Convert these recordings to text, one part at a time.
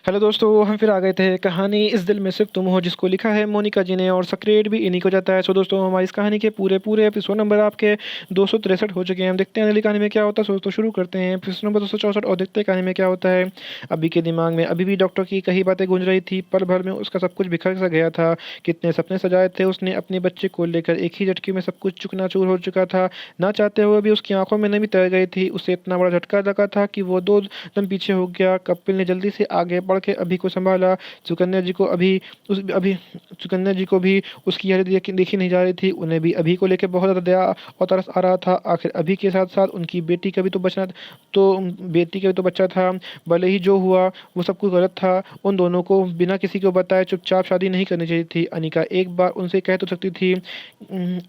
Hello दोस्तों, हम फिर आ गए थे। कहानी इस दिल में सिर्फ तुम हो, जिसको लिखा है मोनिका जी ने, और सक्रिएट भी इन्हीं को जाता है। सो दोस्तों, हमारी इस कहानी के पूरे पूरे एपिसोड नंबर आपके 263 हो चुके हैं। हम देखते हैं अगली कहानी में क्या होता है। सो दोस्तों, शुरू करते हैं एपिसोड नंबर 264 और देखते हैं कहानी में क्या होता है। अभी के दिमाग में अभी भी डॉक्टर की कही बातें गूंज रही थी। पल भर में उसका सब कुछ बिखर सा गया था। कितने सपने सजाए थे उसने अपने बच्चे को लेकर, एक ही झटके में सब कुछ चुकनाचूर हो चुका था। ना चाहते हुए भी उसकी आंखों में नमी तैर गई थी। उसे इतना बड़ा झटका लगा था कि वो दो कदम पीछे हो गया। कपिल ने जल्दी से आगे बढ़ के अभी को संभाला। सुकन्या जी को अभी सुकन्या जी को भी उसकी हालत देखी नहीं जा रही थी। उन्हें भी अभी को लेकर बहुत ज़्यादा दया और तरस आ रहा था। आखिर अभी के साथ साथ उनकी बेटी का भी तो बेटी का भी तो बच्चा था। भले ही जो हुआ वो सब कुछ गलत था। उन दोनों को बिना किसी को बताए चुपचाप शादी नहीं करनी चाहिए थी। अनिका एक बार उनसे कह तो सकती थी।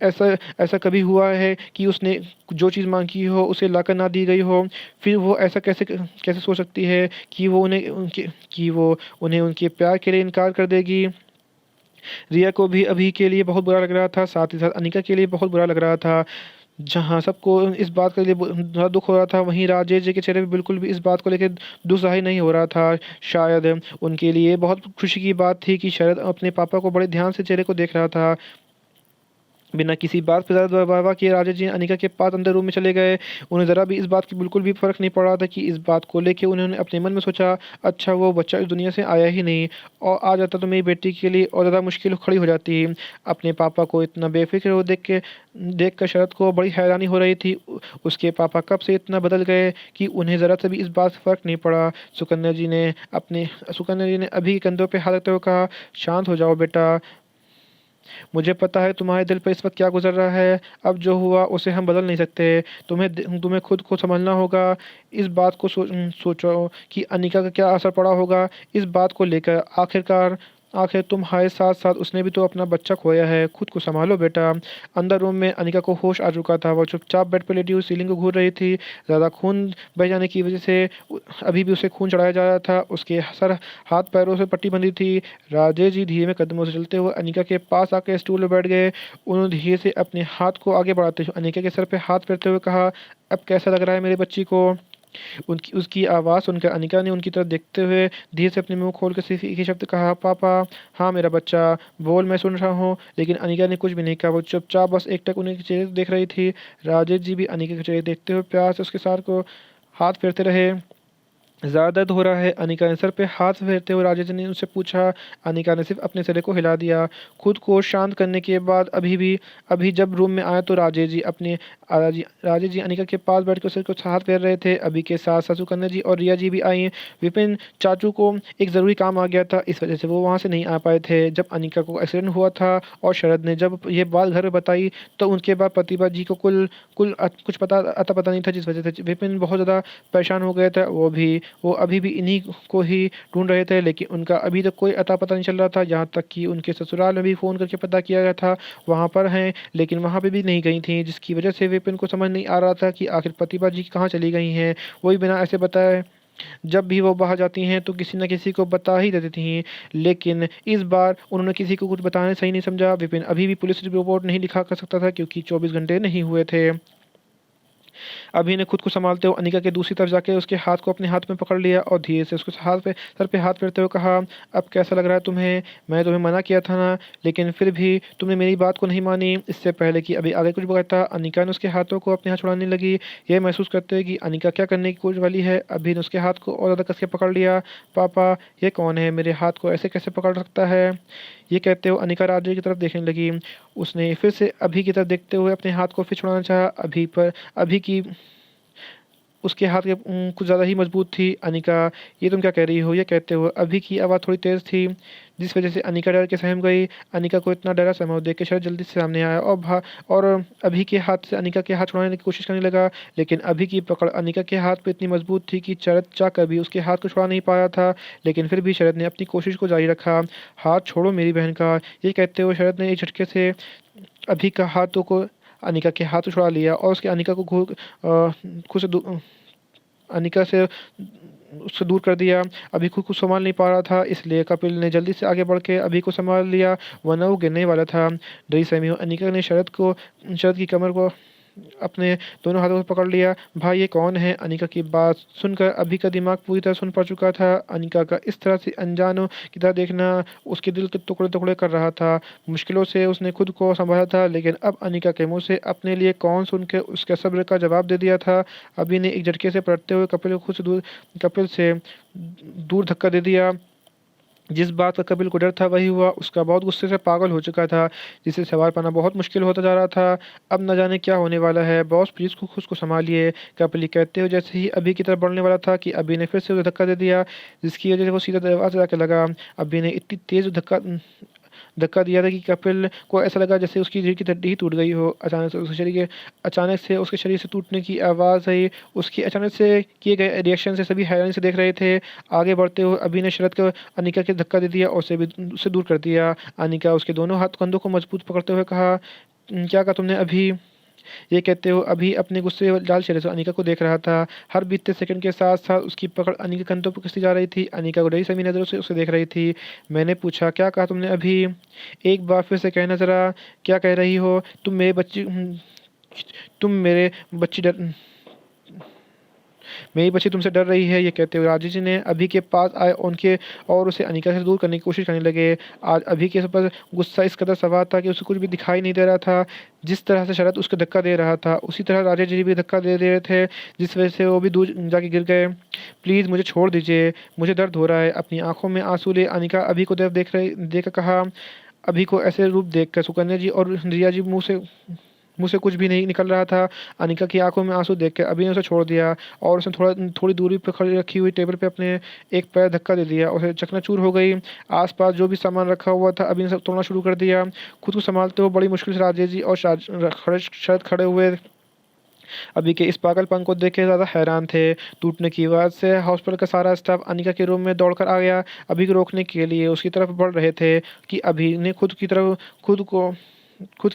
ऐसा ऐसा कभी हुआ है कि उसने जो चीज़ मांगी हो उसे लाकर ना दी गई हो? फिर वो ऐसा कैसे कैसे सोच सकती है कि वो उन्हें उनके प्यार के लिए इनकार कर देगी? रिया को भी अभी के लिए बहुत बुरा लग रहा था, साथ ही साथ अनिका के लिए बहुत बुरा लग रहा था। जहाँ सबको इस बात के लिए ज़्यादा दुख हो रहा था, वहीं राजेश जी के चेहरे पे बिल्कुल भी इस बात को लेकर दुख ज़ाहिर नहीं हो रहा था। शायद उनके लिए बहुत खुशी की बात थी कि शरद अपने पापा को बड़े ध्यान से चेहरे को देख रहा था। बिना किसी बात पे ज़्यादा वाह किए राजा जी अनिका के पास अंदर रूम में चले गए। उन्हें ज़रा भी इस बात की बिल्कुल भी फ़र्क नहीं पड़ रहा था कि इस बात को लेके उन्होंने अपने मन में सोचा, अच्छा वो बच्चा इस दुनिया से आया ही नहीं, और आ जाता तो मेरी बेटी के लिए और ज़्यादा मुश्किल खड़ी हो जाती। अपने पापा को इतना बेफिक्र हो देख कर शरद को बड़ी हैरानी हो रही थी। उसके पापा कब से इतना बदल गए कि उन्हें ज़रा सा भी इस बात से फ़र्क नहीं पड़ा। सुकन्या जी ने अभी कंधों पे हाथ रखते हुए कहा, शांत हो जाओ बेटा। मुझे पता है तुम्हारे दिल पर इस वक्त क्या गुजर रहा है। अब जो हुआ उसे हम बदल नहीं सकते। तुम्हें खुद को संभलना होगा। इस बात को सोचो कि अनिका का क्या असर पड़ा होगा इस बात को लेकर। आखिर तुम्हारे साथ साथ उसने भी तो अपना बच्चा खोया है। खुद को संभालो बेटा। अंदर रूम में अनिका को होश आ चुका था। वो चुपचाप बेड पर लेटी हुई सीलिंग को घूर रही थी। ज़्यादा खून बह जाने की वजह से अभी भी उसे खून चढ़ाया जा रहा था। उसके सर हाथ पैरों से पट्टी बंधी थी। राजेश जी धीमे कदमों से चलते हुए अनिका के पास आकर स्टूल पर बैठ गए। उन्होंने धीरे से अपने हाथ को आगे बढ़ाते हुए अनिका के सर पे हाथ फेरते हुए कहा, अब कैसा लग रहा है मेरी बच्ची को? उनकी उसकी आवाज़ सुनकर अनिका ने उनकी तरफ देखते हुए धीरे से अपने मुंह खोल कर सिर्फ एक ही शब्द कहा, पापा। हाँ मेरा बच्चा, बोल, मैं सुन रहा हूँ। लेकिन अनिका ने कुछ भी नहीं कहा। वो चुपचाप बस एकटक उन्हीं के चेहरे देख रही थी। राजेश जी भी अनिका के चेहरे देखते हुए प्यार से उसके सार को हाथ फेरते रहे। ज़्यादा दर्द हो रहा है? अनिका ने सर पे हाथ फेरते हुए राजेश ने उससे पूछा। अनिका ने सिर्फ अपने सिरे को हिला दिया। खुद को शांत करने के बाद अभी जब रूम में आया तो राजेश जी अनिका के पास बैठ कर सिर को हाथ फेर रहे थे। अभी के साथ सासू कन्या जी और रिया जी भी आई। विपिन चाचू को एक ज़रूरी काम आ गया था, इस वजह से वो वहाँ से नहीं आ पाए थे। जब अनिका को एक्सीडेंट हुआ था और शरद ने जब ये बात घर में बताई तो उनके बाद प्रतिभा जी को कुल कुल कुछ पता नहीं था, जिस वजह से विपिन बहुत ज़्यादा परेशान हो गए थे। वो अभी भी इन्हीं को ही ढूंढ रहे थे, लेकिन उनका अभी तक कोई अता पता नहीं चल रहा था। यहाँ तक कि उनके ससुराल में भी फ़ोन करके पता किया गया था, वहाँ पर हैं, लेकिन वहाँ पे भी नहीं गई थी, जिसकी वजह से विपिन को समझ नहीं आ रहा था कि आखिर प्रतिभा जी कहाँ चली गई हैं। वही बिना ऐसे बताए जब भी वो बाहर जाती हैं तो किसी न किसी को बता ही देती थी। लेकिन इस बार उन्होंने किसी को कुछ बताना सही नहीं समझा। विपिन अभी भी पुलिस रिपोर्ट नहीं लिखा कर सकता था क्योंकि 24 घंटे नहीं हुए थे। अभी ने खुद को संभालते हुए अनिका के दूसरी तरफ जाके उसके हाथ को अपने हाथ में पकड़ लिया और धीरे से उसके सर पे हाथ फेरते हुए कहा, अब कैसा लग रहा है तुम्हें? मैं तुम्हें मना किया था ना, लेकिन फिर भी तुमने मेरी बात को नहीं मानी। इससे पहले कि अभी आगे कुछ बताता, अनिका ने उसके हाथों को अपने हाथ छुड़ाने लगी। यह महसूस करते हुए कि अनिका क्या करने की कोशिश वाली है, अभी ने उसके हाथ को और ज़्यादा कस के पकड़ लिया। पापा, ये कौन है? मेरे हाथ को ऐसे कैसे पकड़ सकता है? ये कहते हुए अनिका राजे की तरफ देखने लगी। उसने फिर से अभी की तरफ देखते हुए अपने हाथ को फिर छुड़ाना चाहा। अभी की उसके हाथ कुछ ज़्यादा ही मजबूत थी। अनिका, ये तुम क्या कह रही हो? ये कहते हुए अभी की आवाज़ थोड़ी तेज़ थी, जिस वजह से अनिका डर के सहम गई। अनिका को इतना डरा सहमा देख के शरद जल्दी से सामने आया और अभी के हाथ से अनिका के हाथ छुड़ाने की कोशिश करने लगा। लेकिन अभी की पकड़ अनिका के हाथ पे इतनी मजबूत थी कि शरद चाहकर भी उसके हाथ को छुड़ा नहीं पाया था। लेकिन फिर भी शरद ने अपनी कोशिश को जारी रखा। हाथ छोड़ो मेरी बहन का। ये कहते हुए शरद ने एक झटके से अभी का हाथों को अनिका के हाथ छुड़ा लिया और उसके अनिका को खुद से अनिका से उससे दूर कर दिया। अभी खुद को संभाल नहीं पा रहा था, इसलिए कपिल ने जल्दी से आगे बढ़ के अभी को संभाल लिया, वरना वो गिरने वाला था। डरी सहमी हुई अनिका ने शरद की कमर को अपने दोनों हाथों से पकड़ लिया। भाई ये कौन है? अनिका की बात सुनकर अभी का दिमाग पूरी तरह सुन पड़ चुका था। अनिका का इस तरह से अनजानों की तरह देखना उसके दिल के टुकड़े टुकड़े कर रहा था। मुश्किलों से उसने खुद को संभाला था, लेकिन अब अनिका के मुंह से अपने लिए कौन सुन के उसके सब्र का जवाब दे दिया था। अभी ने एक झटके से पलटते हुए कपिल से दूर धक्का दे दिया। जिस बात का कपिल को डर था वही हुआ। उसका बहुत गुस्से से पागल हो चुका था, जिसे सवार पाना बहुत मुश्किल होता जा रहा था। अब न जाने क्या होने वाला है। बॉस प्लीज को खुद को संभालिए, कपिल कहते हुए जैसे ही अभी की तरफ बढ़ने वाला था कि अभी ने फिर से उसे धक्का दे दिया, जिसकी वजह से वो सीधा दरवाजे जाके लगा। अभी ने इतनी तेज धक्का धक्का दिया था कि कपिल को ऐसा लगा जैसे उसकी रीढ़ की हड्डी ही टूट गई हो। अचानक से उसके शरीर से टूटने की आवाज़ आई। उसकी अचानक से किए गए रिएक्शन से सभी हैरानी से देख रहे थे। आगे बढ़ते हुए अभी ने शरद को अनिका के धक्का दे दिया और उसे दूर कर दिया। अनिका उसके दोनों हाथ कंधों को मजबूत पकड़ते हुए कहा, क्या कहा तुमने अभी?" ये कहते हुए अभी अपने गुस्से और लाल चेहरे से अनिका को देख रहा था। हर बीतते सेकंड के साथ साथ उसकी पकड़ अनिका के कंधों पर खिंचती जा रही थी। अनिका डरी सभी नज़रों से उसे देख रही थी। मैंने पूछा, क्या कहा तुमने अभी? एक बार फिर से कहना जरा, क्या कह रही हो? तुम मेरी बच्ची तुमसे डर रही है। ये कहते हुए राजीव जी ने अभी के पास आए उनके और उसे अनिका से दूर करने की कोशिश करने लगे। आज अभी के ऊपर गुस्सा इस कदर सवार था कि उसे कुछ भी दिखाई नहीं दे रहा था। जिस तरह से शरद उसको धक्का दे रहा था, उसी तरह राजेश जी भी धक्का दे रहे थे, जिस वजह से वो भी दूर जाके गिर गए। प्लीज़ मुझे छोड़ दीजिए, मुझे दर्द हो रहा है। अपनी आंखों में आंसू ले अनिका अभी को देख कर कहा। अभी को ऐसे रूप देखकर सुकन्या जी और रिया जी मुँह से कुछ भी नहीं निकल रहा था। अनिका की आंखों में आंसू देखकर अभी ने उसे छोड़ दिया और उसने थोड़ी दूरी पर खड़ी रखी हुई टेबल पे अपने एक पैर धक्का दे दिया। उसे चकनाचूर हो गई। आसपास जो भी सामान रखा हुआ था अभी ने सब तोड़ना शुरू कर दिया। खुद को संभालते हुए बड़ी मुश्किल से राजेश जी और शरद खड़े हुए अभी के इस पागलपन को देख के ज़्यादा हैरान थे। टूटने की वजह से हॉस्पिटल का सारा स्टाफ अनिका के रूम में दौड़कर आ गया। अभी को रोकने के लिए उसकी तरफ बढ़ रहे थे कि अभी ने खुद की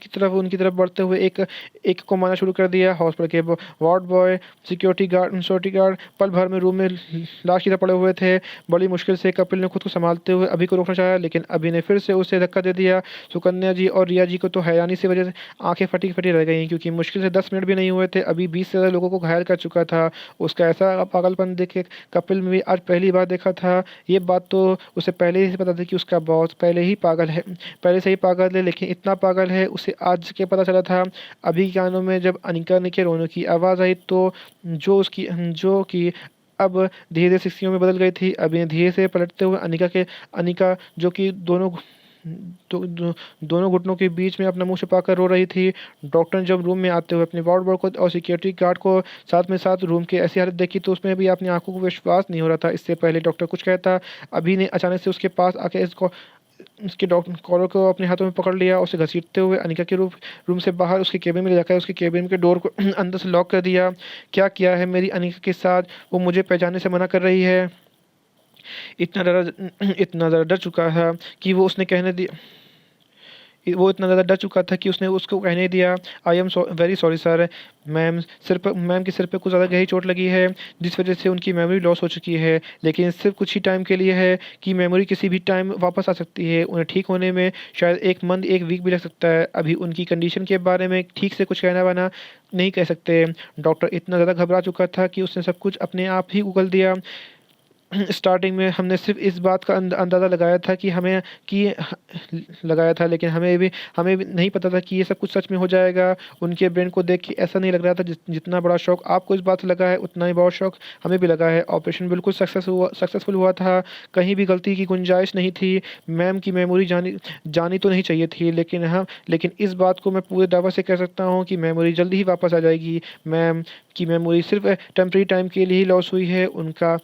तरफ उनकी तरफ बढ़ते हुए एक एक को मारना शुरू कर दिया। हॉस्पिटल के वार्ड बॉय, सिक्योरिटी गार्ड पल भर में रूम में लाश की तरह पड़े हुए थे। बड़ी मुश्किल से कपिल ने खुद को संभालते हुए अभी को रोकना चाहा, लेकिन अभी ने फिर से उसे धक्का दे दिया। सुकन्या जी और रिया जी को तो हैरानी से वजह से आंखें फटी फटी रह गईं, क्योंकि मुश्किल से 10 मिनट भी नहीं हुए थे अभी 20 से ज़्यादा लोगों को घायल कर चुका था। उसका ऐसा पागलपन देखे कपिल में भी आज पहली बार देखा था। ये बात तो उसे पहले ही से पता थी कि उसका बॉस पहले से ही पागल है, लेकिन इतना पागल है उसे आज के पता चला था। अभी के कानों में जब अनिका ने के रोने की आवाज़ आई तो जो कि अब धीरे धीरे सिक्सटियों में बदल गई थी। अभी ने धीरे से पलटते हुए अनिका जो कि दोनों घुटनों के बीच में अपना मुंह छिपाकर रो रही थी। डॉक्टर ने जब रूम में आते हुए अपने वार्ड बॉय को और सिक्योरिटी गार्ड को साथ रूम की ऐसी हालत देखी तो उसमें भी अपनी आंखों को विश्वास नहीं हो रहा था। इससे पहले डॉक्टर कुछ कहता, अभी ने अचानक से उसके पास आके उसके कॉलर को अपने हाथों में पकड़ लिया। उसे घसीटते हुए अनिका के रूम से बाहर उसके केबिन में ले जाकर उसके केबिन के डोर को अंदर से लॉक कर दिया। क्या किया है मेरी अनिका के साथ? वो मुझे पहचानने से मना कर रही है। इतना ज़्यादा डर चुका था कि वो इतना ज़्यादा डर चुका था कि उसने उसको कहने दिया, I am very sorry sir. Ma'am के सिर पे कुछ ज़्यादा गहरी चोट लगी है, जिस वजह से उनकी मेमोरी लॉस हो चुकी है, लेकिन सिर्फ कुछ ही टाइम के लिए है कि मेमोरी किसी भी टाइम वापस आ सकती है। उन्हें ठीक होने में शायद 1 मंथ 1 वीक भी लग सकता है। अभी उनकी कंडीशन के बारे में ठीक से कुछ कहना वना नहीं कह सकते। डॉक्टर इतना ज़्यादा घबरा चुका था कि उसने सब कुछ अपने आप ही गूगल दिया। स्टार्टिंग में हमने सिर्फ इस बात का अंदाज़ा लगाया था लेकिन हमें भी नहीं पता था कि ये सब कुछ सच में हो जाएगा। उनके ब्रेन को देख के ऐसा नहीं लग रहा था जितना बड़ा शौक आपको इस बात से लगा है उतना ही बहुत शौक हमें भी लगा है। ऑपरेशन बिल्कुल सक्सेसफुल हुआ था, कहीं भी गलती की गुंजाइश नहीं थी। मैम की मेमोरी जानी तो नहीं चाहिए थी, लेकिन इस बात को मैं पूरे दावा से कह सकता हूँ कि मेमोरी जल्दी ही वापस आ जाएगी। मैम की मेमोरी सिर्फ टेम्परेरी टाइम के लिए ही लॉस हुई है। उनका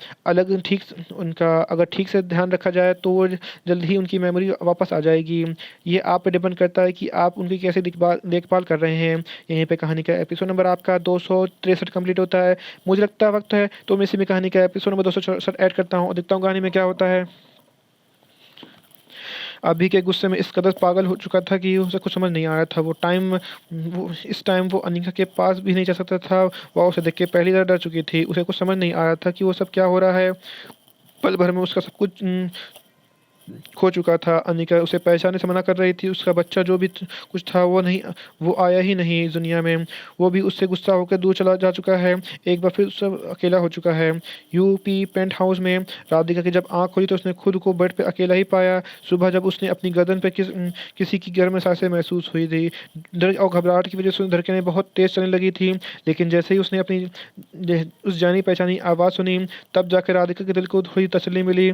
अगर ठीक से ध्यान रखा जाए तो वो जल्द ही उनकी मेमोरी वापस आ जाएगी। ये आप पे डिपेंड करता है कि आप उनकी कैसे देखभाल कर रहे हैं। यहीं पे कहानी का एपिसोड नंबर आपका 263 कंप्लीट होता है। मुझे लगता है वक्त है तो मैं इसी में कहानी का एपिसोड नंबर 264 ऐड करता हूँ और देखता हूँ कहानी में क्या होता है। अभी के गुस्से में इस कदर पागल हो चुका था कि उसे कुछ समझ नहीं आ रहा था। इस टाइम वो अनिका के पास भी नहीं जा सकता था। वह उसे देख के पहली बार डर चुकी थी। उसे कुछ समझ नहीं आ रहा था कि वो सब क्या हो रहा है। पल भर में उसका सब कुछ खो चुका था। अनिका उसे पहचानने से मना कर रही थी। उसका बच्चा जो भी कुछ था वो नहीं, वो आया ही नहीं इस दुनिया में। वो भी उससे गुस्सा होकर दूर चला जा चुका है। एक बार फिर सब अकेला हो चुका है। यूपी पेंट हाउस में राधिका की जब आंख खोली तो उसने खुद को बेड पे अकेला ही पाया। सुबह जब उसने अपनी गर्दन पे किसी की गर्म सांसें महसूस हुई थी। डर और घबराहट की वजह से धड़कनें बहुत तेज चलने लगी थी। लेकिन जैसे ही उसने अपनी उस जानी पहचानी आवाज़ सुनी, तब जाकर राधिका के दिल को थोड़ी तसल्ली मिली।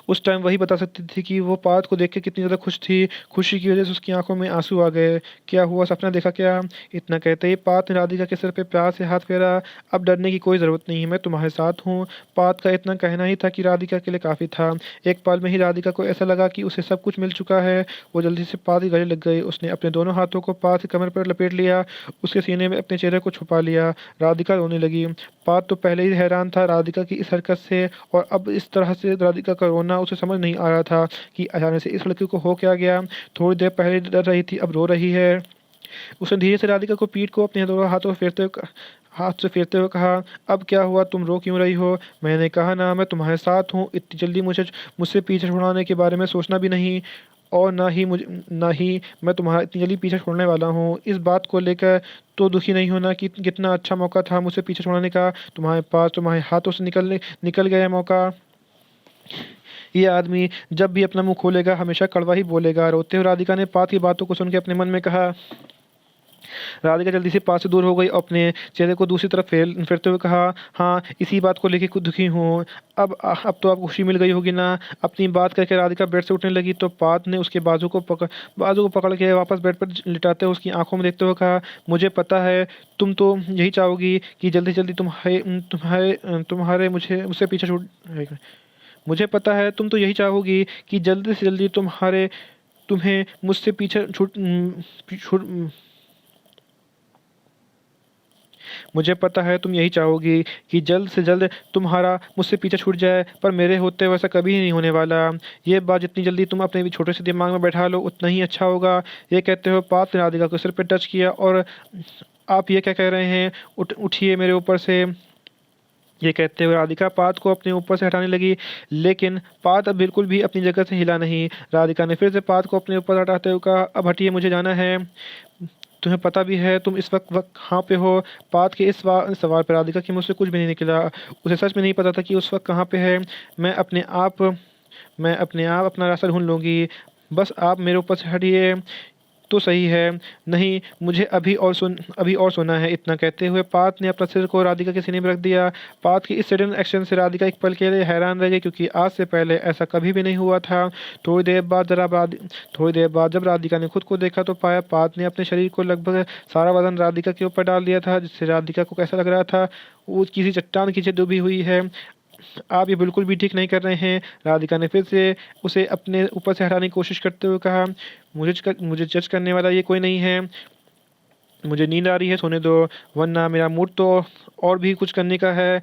उस टाइम वही बता सकती थी कि वो पार्थ को देख के कितनी ज़्यादा खुश थी। खुशी की वजह से उसकी आंखों में आंसू आ गए। क्या हुआ, सपना देखा क्या? इतना कहते ही पार्थ ने राधिका के सिर पे प्यार से हाथ फेरा। अब डरने की कोई ज़रूरत नहीं है, मैं तुम्हारे साथ हूँ। पार्थ का इतना कहना ही था कि राधिका के लिए काफ़ी था। एक पल में ही राधिका को ऐसा लगा कि उसे सब कुछ मिल चुका है। वो जल्दी से पार्थ के गले लग गई। उसने अपने दोनों हाथों को पार्थ के कमर पर लपेट लिया। उसके सीने में अपने चेहरे को छुपा लिया। राधिका रोने लगी। पार्थ तो पहले ही हैरान था राधिका की इस हरकत से, और अब इस तरह से राधिका का रोना उसे समझ नहीं आ रहा था कि अचानक से इस लड़की को हो क्या गया। थोड़ी देर पहले डर रही थी, अब रो रही है। उसने धीरे से राधिका को पीठ को अपने दोनों हाथ से फेरते हुए कहा, अब क्या हुआ, तुम रो क्यों रही हो? मैंने कहा ना, मैं तुम्हारे साथ हूँ। इतनी जल्दी मुझसे पीछे छुड़ाने के बारे में सोचना भी नहीं। और ना ही मैं तुम्हारा इतनी जल्दी पीछे छोड़ने वाला हूँ। इस बात को लेकर तो दुखी नहीं होना कि कितना अच्छा मौका था मुझसे पीछे छुड़ाने का। तुम्हारे पास तुम्हारे हाथों से निकल गया मौका। ये आदमी जब भी अपना मुंह खोलेगा हमेशा कड़वा ही बोलेगा। रोते हुए राधिका ने पात की बातों को सुन के अपने मन में कहा। राधिका जल्दी से पास से दूर हो गई और अपने चेहरे को दूसरी तरफ फेरते हुए कहा, हाँ, इसी बात को लेकर कुछ दुखी हूँ। अब तो आपको खुशी मिल गई होगी ना? अपनी बात करके राधिका बेड से उठने लगी तो पात ने उसके बाजू को पकड़ के वापस बेड पर लिटाते हुए उसकी आंखों में देखते हुए कहा, मुझे पता है तुम तो यही चाहोगी कि जल्दी जल्दी तुम्हारे तुम्हारे मुझसे पीछे छूट मुझे पता है तुम तो यही चाहोगी कि जल्दी से जल्दी तुम्हें मुझसे पीछे छूट मुझे पता है तुम यही चाहोगी कि जल्द से जल्द तुम्हारा मुझसे पीछा छूट जाए, पर मेरे होते वैसा कभी नहीं होने वाला। ये बात जितनी जल्दी तुम अपने भी छोटे से दिमाग में बैठा लो उतना ही अच्छा होगा। ये कहते हुए पात ने राधिका को सिर पर टच किया और, आप ये क्या कह रहे हैं? उठिए मेरे ऊपर से। ये कहते हुए राधिका पात को अपने ऊपर से हटाने लगी, लेकिन पात अब बिल्कुल भी अपनी जगह से हिला नहीं। राधिका ने फिर से पात को अपने ऊपर हटाते हुए कहा, अब हटिए, मुझे जाना है। तुम्हें पता भी है तुम इस वक्त कहाँ पे हो? पात के इस सवाल पर राधिका की मुझसे कुछ भी नहीं निकला। उसे सच में नहीं पता था कि उस वक्त कहाँ पे है। मैं अपने आप मैं अपने आप अपना रास्ता ढूंढ लूँगी। बस आप मेरे ऊपर से हटिए तो सही है। नहीं, मुझे अभी और सोना है। इतना कहते हुए पात ने अपना सिर को राधिका के सीने में रख दिया। पात के इस सडन एक्शन से राधिका एक पल के लिए हैरान रह गई, क्योंकि आज से पहले ऐसा कभी भी नहीं हुआ था। थोड़ी देर बाद जब राधिका ने खुद को देखा तो पाया पात ने अपने शरीर को लगभग सारा वजन राधिका के ऊपर डाल दिया था, जिससे राधिका को कैसा लग रहा था वो किसी चट्टान की डूबी हुई है। आप ये बिल्कुल भी ठीक नहीं कर रहे हैं। राधिका ने फिर से उसे अपने ऊपर से हटाने की कोशिश करते हुए कहा, मुझे जज करने वाला ये कोई नहीं है। मुझे नींद आ रही है, सोने दो, वरना मेरा मूड तो और भी कुछ करने का है।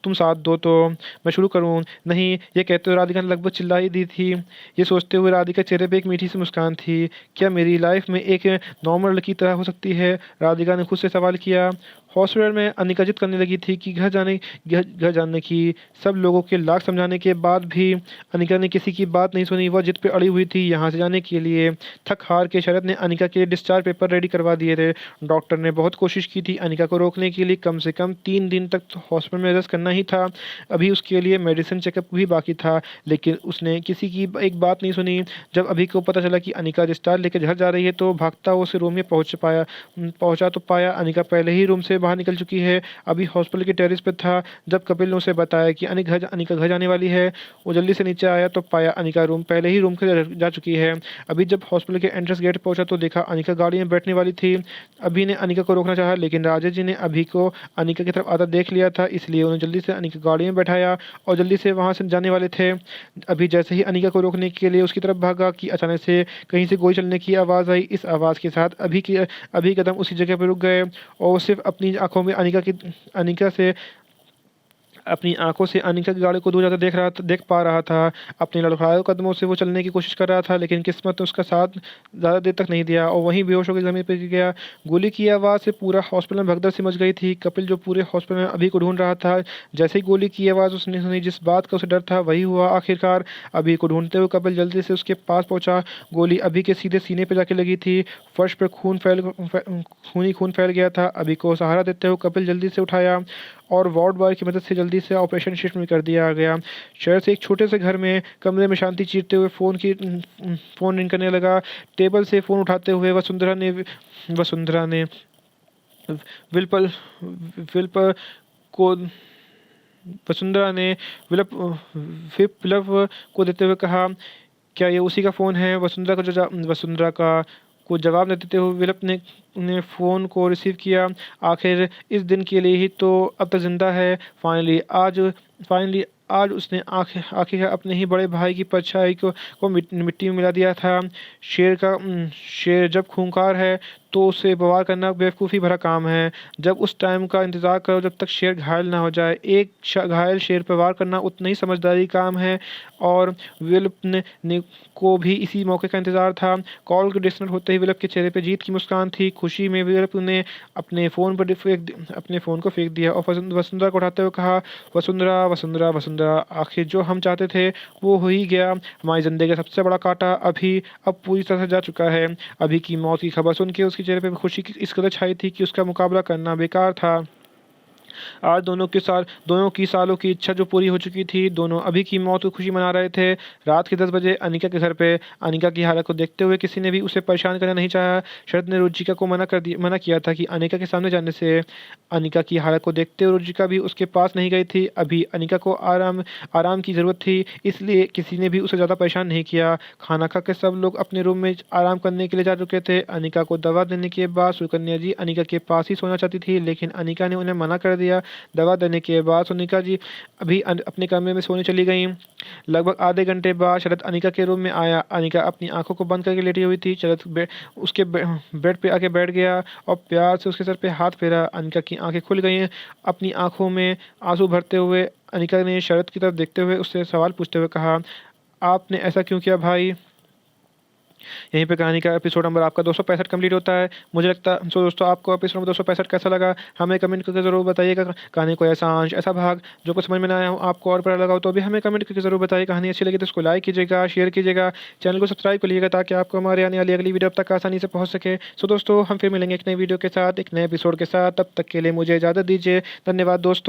तुम साथ दो तो मैं शुरू करूं? नहीं, ये कहते हुए राधिका ने लगभग चिल्ला ही दी थी। ये सोचते हुए राधिका के चेहरे पे एक मीठी सी मुस्कान थी। क्या मेरी लाइफ में एक नॉर्मल लड़की तरह हो सकती है? राधिका ने खुद से सवाल किया। हॉस्पिटल में अनिका जिद करने लगी थी कि घर जानने की। सब लोगों के लाख समझाने के बाद भी अनिका ने किसी की बात नहीं सुनी। वह जिद पे अड़ी हुई थी यहाँ से जाने के लिए। थक हार के शरद ने अनिका के डिस्चार्ज पेपर रेडी करवा दिए थे। डॉक्टर ने बहुत कोशिश की थी अनिका को रोकने के लिए। कम से कम 3 दिन तक तो हॉस्पिटल में रेस्ट करना ही था। अभी उसके लिए मेडिसिन चेकअप भी बाकी था, लेकिन उसने किसी की एक बात नहीं सुनी। जब अभी को पता चला कि अनिका डिस्चार्ज लेकर घर जा रही है तो भागता हुआ उसे रूम में पहुंचा तो पाया अनिका पहले ही रूम से बाहर निकल चुकी है। अभी हॉस्पिटल के टेरेस पे था। जब कपिल ने उसे बताया कि अनिका घर जाने वाली है, वो जल्दी से नीचे आया तो पाया अनिका पहले ही रूम के जा चुकी है। अभी जब हॉस्पिटल के एंट्रेंस गेट पहुंचा तो देखा अनिका गाड़ी में बैठने वाली थी। अभी ने अनिका को रोकना चाहा, लेकिन राजेश जी ने अभी को अनिका की तरफ आता देख लिया था, इसलिए उन्होंने जल्दी से अनिका गाड़ी में बैठाया और जल्दी से वहाँ से जाने वाले थे। अभी जैसे ही अनिका को रोकने के लिए उसकी तरफ भागा कि अचानक से कहीं से गोली चलने की आवाज़ आई। इस आवाज़ के साथ अभी कदम उसी जगह पर रुक गए और सिर्फ अपनी आंखों में अनिका से अपनी आंखों से अनिका की गाड़ी को दूर जाते देख पा रहा था। अपने लड़खड़ाए कदमों से वो चलने की कोशिश कर रहा था, लेकिन किस्मत ने उसका साथ ज़्यादा देर तक नहीं दिया और वहीं बेहोश होकर ज़मीन पर गिर गया। गोली की आवाज़ से पूरा हॉस्पिटल में भगदड़ सी मच गई थी। कपिल जो पूरे हॉस्पिटल में अभी को ढूंढ रहा था, जैसे ही गोली की आवाज़ उसने सुनी, जिस बात का उसे डर था वही हुआ आखिरकार। अभी को ढूंढते हुए कपिल जल्दी से उसके पास पहुंचा। गोली अभी के सीधे सीने पर जाके लगी थी। फर्श पर खून फैल गया था। अभी को सहारा देते हुए कपिल जल्दी से उठाया और वार्ड बॉय की मदद से जल्दी से ऑपरेशन शिफ्ट में कर दिया गया। शहर से एक छोटे से घर में कमरे में शांति चीरते हुए फ़ोन रिंग करने लगा। टेबल से फ़ोन उठाते हुए वसुंधरा ने विल पर को वसुंधरा ने विलप को देते हुए कहा, क्या ये उसी का फ़ोन है? वसुंधरा का को जवाब न देते हुए विलप ने फ़ोन को रिसीव किया। आखिर इस दिन के लिए ही तो अब तक ज़िंदा है। फाइनली आज उसने आखिर अपने ही बड़े भाई की परछाई को मिट्टी में मिला दिया था। शेर जब खूंखार है तो उसे बवाल करना बेवकूफ़ी भरा काम है। जब उस टाइम का इंतज़ार करो जब तक शेर घायल ना हो जाए। घायल शेर पर वार करना उतना ही समझदारी काम है। और विलप ने को भी इसी मौके का इंतज़ार था। कॉल को डिस्कनेक्ट होते ही विलप के चेहरे पर जीत की मुस्कान थी। खुशी में विलप ने अपने फ़ोन को फेंक दिया और वसुंधरा को उठाते हुए कहा, वसुंधरा वसुंधरा वसुंधरा, आखिर जो हम चाहते थे वो हो ही गया। हमारी ज़िंदगी का सबसे बड़ा कांटा अब पूरी तरह से जा चुका है। अभी की मौत की खबर सुन के उसके चेहरे पे खुशी की इस कदर छाई थी कि उसका मुकाबला करना बेकार था। आज दोनों की सालों की इच्छा जो पूरी हो चुकी थी, दोनों अभी की मौत की खुशी मना रहे थे। रात के 10 बजे अनिका के घर पे अनिका की हालत को देखते हुए किसी ने भी उसे परेशान करना नहीं चाहा। शरद ने रुचिका को मना किया था कि अनिका के सामने जाने से। अनिका की हालत को देखते हुए रुचिका भी उसके पास नहीं गई थी। अभी अनिका को आराम की ज़रूरत थी, इसलिए किसी ने भी उसे ज़्यादा परेशान नहीं किया। खाना खा के सब लोग अपने रूम में आराम करने के लिए जा चुके थे। अनिका को दवा देने के बाद सुकन्या जी अनिका के पास ही सोना चाहती थी, लेकिन अनिका ने उन्हें मना कर दिया। दवा देने के बाद सोनिका जी अभी अपने कमरे में सोने चली गईं। लगभग आधे घंटे बाद शरद अनिका के रूम में आया। अनिका अपनी आंखों को बंद करके लेटी हुई थी। शरद उसके बेड पे आके बैठ गया और प्यार से उसके सर पे हाथ फेरा। अनिका की आंखें खुल गईं। अपनी आंखों में आंसू भरते हुए अनिका ने शरद की तरफ देखते हुए उससे सवाल पूछते हुए कहा, आपने ऐसा क्यों किया भाई? यहीं पे कहानी का एपिसोड नंबर आपका 265 कंप्लीट होता है। मुझे लगता है तो दोस्तों आपको एपिसोड नंबर 265 कैसा लगा हमें कमेंट करके ज़रूर बताइएगा। कहानी को ऐसा अंश ऐसा भाग जो कुछ समझ में ना आया हो आपको और पता लगा हो तो भी हमें कमेंट करके ज़रूर बताइए। कहानी अच्छी लगी तो इसको लाइक कीजिएगा, शेयर कीजिएगा, चैनल को सब्सक्राइब कर लीजिएगा ताकि आपको हमारे आने वाली अगली वीडियो अब तक आसानी से पहुँच सके। सो दोस्तों हम फिर मिलेंगे एक नई वीडियो के साथ, एक नए एपिसोड के साथ। तब तक के लिए मुझे इजाज़त दीजिए। धन्यवाद दोस्तों।